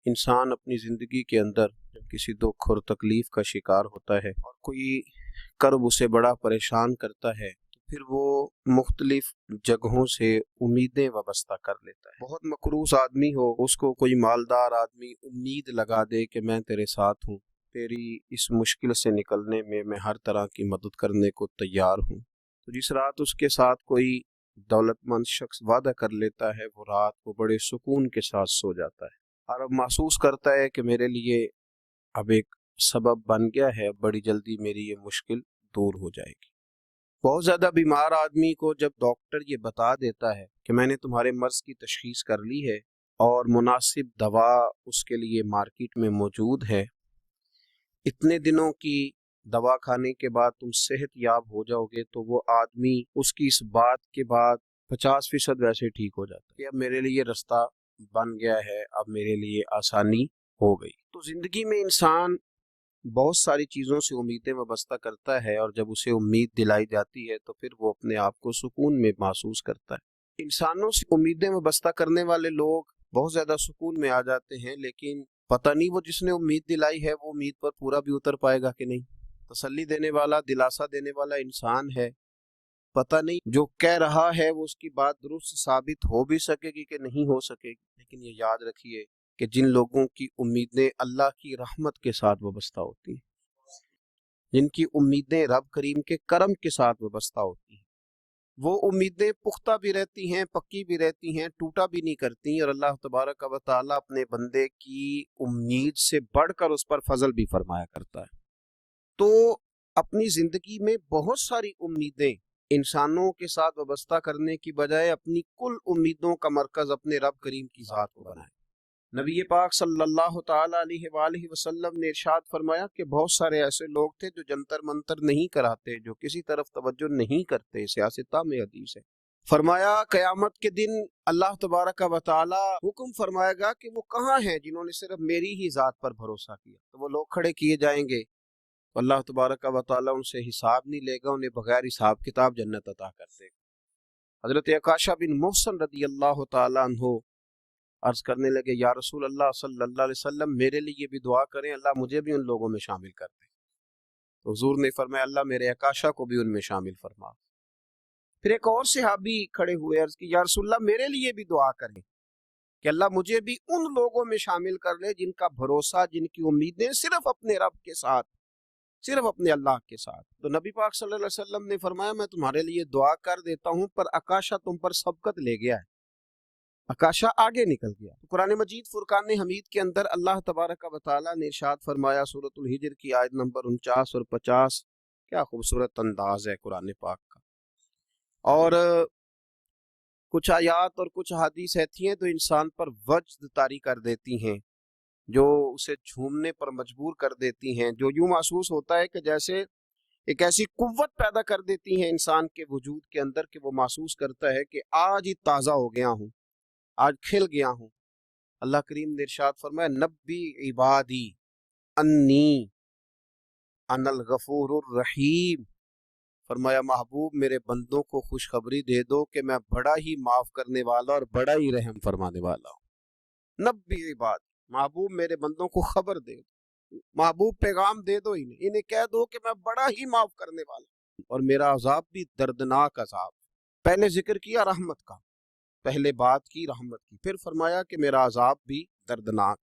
انسان اپنی زندگی کے اندر جب کسی دکھ اور تکلیف کا شکار ہوتا ہے اور کوئی کرب اسے بڑا پریشان کرتا ہے تو پھر وہ مختلف جگہوں سے امیدیں وابستہ کر لیتا ہے۔ بہت مقروض آدمی ہو، اس کو کوئی مالدار آدمی امید لگا دے کہ میں تیرے ساتھ ہوں، تیری اس مشکل سے نکلنے میں ہر طرح کی مدد کرنے کو تیار ہوں، تو جس رات اس کے ساتھ کوئی دولت مند شخص وعدہ کر لیتا ہے وہ رات وہ بڑے سکون کے ساتھ سو جاتا ہے اور اب محسوس کرتا ہے کہ میرے لیے اب ایک سبب بن گیا ہے، بڑی جلدی میری یہ مشکل دور ہو جائے گی۔ بہت زیادہ بیمار آدمی کو جب ڈاکٹر یہ بتا دیتا ہے کہ میں نے تمہارے مرض کی تشخیص کر لی ہے اور مناسب دوا اس کے لیے مارکیٹ میں موجود ہے، اتنے دنوں کی دوا کھانے کے بعد تم صحت یاب ہو جاؤ گے، تو وہ آدمی اس کی اس بات کے بعد 50% ویسے ٹھیک ہو جاتا ہے کہ اب میرے لیے رستہ بن گیا ہے، اب میرے لیے آسانی ہو گئی۔ تو زندگی میں انسان بہت ساری چیزوں سے امیدیں وابستہ کرتا ہے اور جب اسے امید دلائی جاتی ہے تو پھر وہ اپنے آپ کو سکون میں محسوس کرتا ہے۔ انسانوں سے امیدیں وابستہ کرنے والے لوگ بہت زیادہ سکون میں آ جاتے ہیں، لیکن پتہ نہیں وہ جس نے امید دلائی ہے وہ امید پر پورا بھی اتر پائے گا کہ نہیں۔ تسلی دینے والا، دلاسا دینے والا انسان ہے، پتہ نہیں جو کہہ رہا ہے وہ اس کی بات درست ثابت ہو بھی سکے گی کہ نہیں ہو سکے گی، لیکن یہ یاد رکھیے کہ جن لوگوں کی امیدیں اللہ کی رحمت کے ساتھ وابستہ ہوتی ہیں، جن کی امیدیں رب کریم کے کرم کے ساتھ وابستہ ہوتی ہیں، وہ امیدیں پختہ بھی رہتی ہیں، پکی بھی رہتی ہیں، ٹوٹا بھی نہیں کرتی، اور اللہ تبارک و تعالیٰ اپنے بندے کی امید سے بڑھ کر اس پر فضل بھی فرمایا کرتا ہے۔ تو اپنی زندگی میں بہت ساری امیدیں انسانوں کے ساتھ وابستہ کرنے کی بجائے اپنی کل امیدوں کا مرکز اپنے رب کریم کی ذات کو بنائیں۔ نبی پاک صلی اللہ تعالی علیہ وآلہ وسلم نے ارشاد فرمایا کہ بہت سارے ایسے لوگ تھے جو جنتر منتر نہیں کراتے، جو کسی طرف توجہ نہیں کرتے، سیاستہ میں حدیث ہے۔ فرمایا قیامت کے دن اللہ تبارک و تعالی حکم فرمائے گا کہ وہ کہاں ہیں جنہوں نے صرف میری ہی ذات پر بھروسہ کیا، تو وہ لوگ کھڑے کیے جائیں گے، اللہ تبارک و تعالیٰ ان سے حساب نہیں لے گا، انہیں بغیر حساب کتاب جنت عطا کر دے گا۔ حضرت عکاشہ بن محصن رضی اللہ تعالیٰ عنہ عرض کرنے لگے، یا رسول اللہ صلی اللہ علیہ وسلم میرے لیے بھی دعا کریں، اللہ مجھے بھی ان لوگوں میں شامل کر دے۔ تو حضور نے فرمایا اللہ میرے عکاشہ کو بھی ان میں شامل فرما۔ پھر ایک اور صحابی کھڑے ہوئے، عرض کی یا رسول اللہ میرے لیے بھی دعا کریں کہ اللہ مجھے بھی ان لوگوں میں شامل کر لے جن کا بھروسہ، جن کی امیدیں صرف اپنے رب کے ساتھ، صرف اپنے اللہ کے ساتھ۔ تو نبی پاک صلی اللہ علیہ وسلم نے فرمایا میں تمہارے لیے دعا کر دیتا ہوں، پر عکاشہ تم پر سبقت لے گیا ہے، عکاشہ آگے نکل گیا۔ تو قرآن مجید فرقان حمید کے اندر اللہ تبارک و تعالیٰ نے ارشاد فرمایا، سورۃ الحجر کی آیت نمبر 49 اور 50، کیا خوبصورت انداز ہے قرآن پاک کا۔ اور کچھ آیات اور کچھ حدیث ایسی ہیں تو انسان پر وجد طاری کر دیتی ہیں، جو اسے جھومنے پر مجبور کر دیتی ہیں، جو یوں محسوس ہوتا ہے کہ جیسے ایک ایسی قوت پیدا کر دیتی ہیں انسان کے وجود کے اندر کہ وہ محسوس کرتا ہے کہ آج ہی تازہ ہو گیا ہوں، آج کھل گیا ہوں۔ اللہ کریم نے ارشاد فرمایا نبی عبادی انی انا الغفور الرحیم، فرمایا محبوب میرے بندوں کو خوشخبری دے دو کہ میں بڑا ہی معاف کرنے والا اور بڑا ہی رحم فرمانے والا ہوں۔ نبی عبادی، محبوب میرے بندوں کو خبر دے دو، محبوب پیغام دے دو انہیں کہہ دو کہ میں بڑا ہی معاف کرنے والا ہوں اور میرا عذاب بھی دردناک عذاب۔ پہلے ذکر کیا رحمت کا، پہلے بات کی رحمت کی، پھر فرمایا کہ میرا عذاب بھی دردناک۔